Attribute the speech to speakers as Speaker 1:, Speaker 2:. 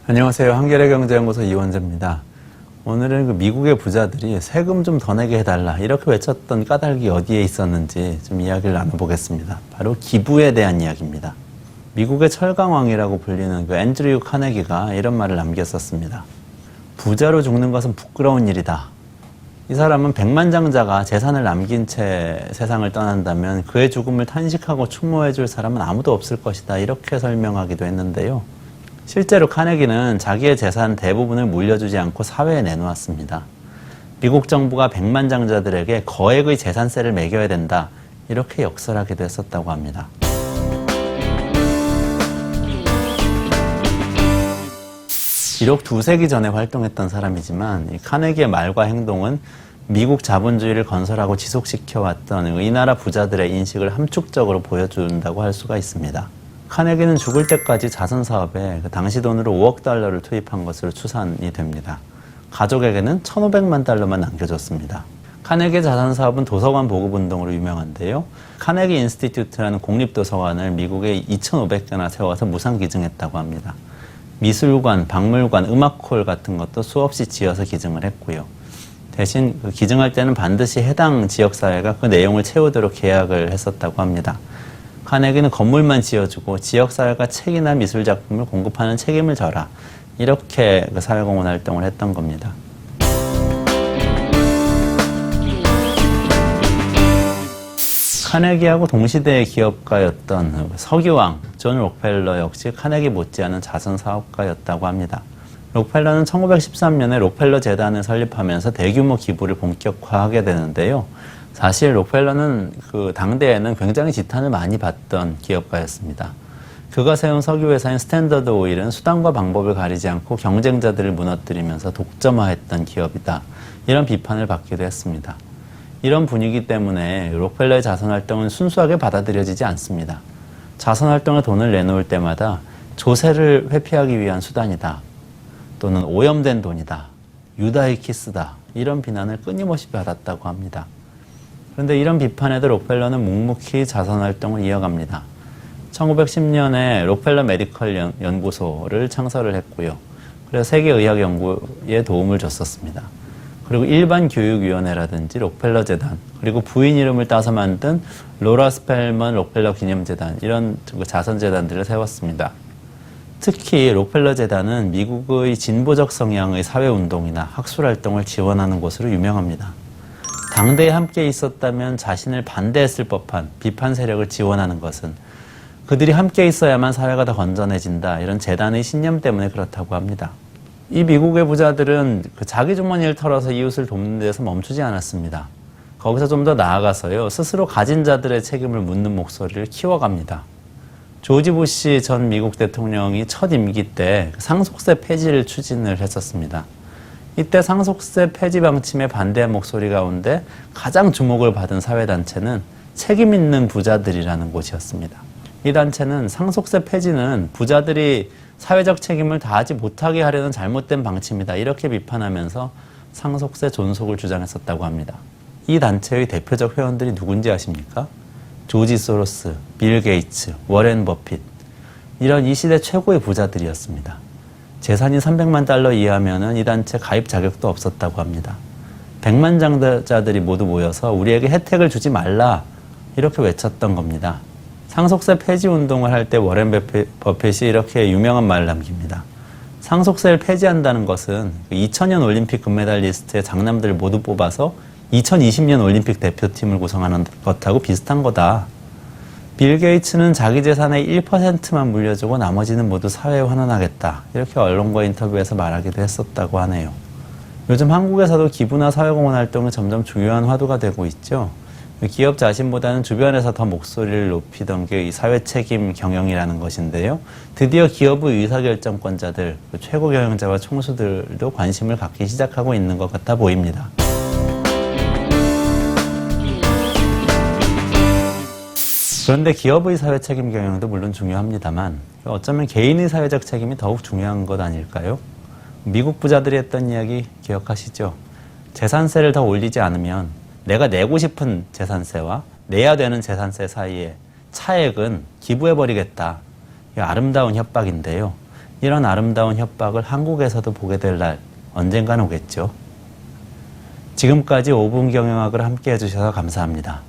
Speaker 1: 안녕하세요. 한겨레경제연구소 이원재입니다. 오늘은 미국의 부자들이 세금 좀 더 내게 해달라 이렇게 외쳤던 까닭이 어디에 있었는지 좀 이야기를 나눠보겠습니다. 바로 기부에 대한 이야기입니다. 미국의 철강왕이라고 불리는 앤드류 카네기가 이런 말을 남겼었습니다. 부자로 죽는 것은 부끄러운 일이다. 이 사람은 백만장자가 재산을 남긴 채 세상을 떠난다면 그의 죽음을 탄식하고 추모해줄 사람은 아무도 없을 것이다. 이렇게 설명하기도 했는데요. 실제로 카네기는 자기의 재산 대부분을 물려주지 않고 사회에 내놓았습니다. 미국 정부가 백만장자들에게 거액의 재산세를 매겨야 된다. 이렇게 역설하기도 했었다고 합니다. 비록 두세기 전에 활동했던 사람이지만 이 카네기의 말과 행동은 미국 자본주의를 건설하고 지속시켜왔던 이 나라 부자들의 인식을 함축적으로 보여준다고 할 수가 있습니다. 카네기는 죽을 때까지 자선사업에 당시 돈으로 5억 달러를 투입한 것으로 추산이 됩니다. 가족에게는 1,500만 달러만 남겨줬습니다. 카네기 자선사업은 도서관 보급운동으로 유명한데요. 카네기 인스티튜트라는 공립도서관을 미국에 2,500개나 세워서 무상 기증했다고 합니다. 미술관, 박물관, 음악홀 같은 것도 수없이 지어서 기증을 했고요. 대신 기증할 때는 반드시 해당 지역사회가 그 내용을 채우도록 계약을 했었다고 합니다. 카네기는 건물만 지어주고 지역사회가 책이나 미술작품을 공급하는 책임을 져라. 이렇게 사회공헌 활동을 했던 겁니다. 카네기하고 동시대의 기업가였던 석유왕 존 록펠러 역시 카네기 못지않은 자선사업가였다고 합니다. 록펠러는 1913년에 록펠러 재단을 설립하면서 대규모 기부를 본격화하게 되는데요. 사실 록펠러는 그 당대에는 굉장히 지탄을 많이 받던 기업가였습니다. 그가 세운 석유회사인 스탠더드 오일은 수단과 방법을 가리지 않고 경쟁자들을 무너뜨리면서 독점화했던 기업이다. 이런 비판을 받기도 했습니다. 이런 분위기 때문에 록펠러의 자선활동은 순수하게 받아들여지지 않습니다. 자선활동에 돈을 내놓을 때마다 조세를 회피하기 위한 수단이다. 또는 오염된 돈이다. 유다의 키스다. 이런 비난을 끊임없이 받았다고 합니다. 그런데 이런 비판에도 록펠러는 묵묵히 자선활동을 이어갑니다. 1910년에 록펠러 메디컬 연구소를 창설을 했고요. 그래서 세계의학 연구에 도움을 줬었습니다. 그리고 일반교육위원회라든지 록펠러 재단, 그리고 부인 이름을 따서 만든 로라 스펠먼 록펠러 기념재단, 이런 자선재단들을 세웠습니다. 특히 록펠러 재단은 미국의 진보적 성향의 사회운동이나 학술활동을 지원하는 곳으로 유명합니다. 당대에 함께 있었다면 자신을 반대했을 법한 비판 세력을 지원하는 것은 그들이 함께 있어야만 사회가 더 건전해진다. 이런 재단의 신념 때문에 그렇다고 합니다. 이 미국의 부자들은 자기 주머니를 털어서 이웃을 돕는 데서 멈추지 않았습니다. 거기서 좀 더 나아가서요. 스스로 가진 자들의 책임을 묻는 목소리를 키워갑니다. 조지 부시 전 미국 대통령이 첫 임기 때 상속세 폐지를 추진을 했었습니다. 이때 상속세 폐지 방침에 반대한 목소리 가운데 가장 주목을 받은 사회단체는 책임 있는 부자들이라는 곳이었습니다. 이 단체는 상속세 폐지는 부자들이 사회적 책임을 다하지 못하게 하려는 잘못된 방침이다. 이렇게 비판하면서 상속세 존속을 주장했었다고 합니다. 이 단체의 대표적 회원들이 누군지 아십니까? 조지 소로스, 빌 게이츠, 워렌 버핏, 이런 이 시대 최고의 부자들이었습니다. 재산이 300만 달러 이하면은 이 단체 가입 자격도 없었다고 합니다. 백만장자들이 모두 모여서 우리에게 혜택을 주지 말라 이렇게 외쳤던 겁니다. 상속세 폐지 운동을 할 때 워렌 버핏이 이렇게 유명한 말을 남깁니다. 상속세를 폐지한다는 것은 2000년 올림픽 금메달리스트의 장남들을 모두 뽑아서 2020년 올림픽 대표팀을 구성하는 것하고 비슷한 거다. 빌 게이츠는 자기 재산의 1%만 물려주고 나머지는 모두 사회에 환원하겠다. 이렇게 언론과 인터뷰에서 말하기도 했었다고 하네요. 요즘 한국에서도 기부나 사회공헌 활동은 점점 중요한 화두가 되고 있죠. 기업 자신보다는 주변에서 더 목소리를 높이던 게 이 사회책임 경영이라는 것인데요. 드디어 기업의 의사결정권자들, 최고 경영자와 총수들도 관심을 갖기 시작하고 있는 것 같아 보입니다. 그런데 기업의 사회책임 경영도 물론 중요합니다만 어쩌면 개인의 사회적 책임이 더욱 중요한 것 아닐까요? 미국 부자들이 했던 이야기 기억하시죠? 재산세를 더 올리지 않으면 내가 내고 싶은 재산세와 내야 되는 재산세 사이에 차액은 기부해버리겠다. 아름다운 협박인데요. 이런 아름다운 협박을 한국에서도 보게 될 날 언젠가는 오겠죠. 지금까지 5분 경영학을 함께 해주셔서 감사합니다.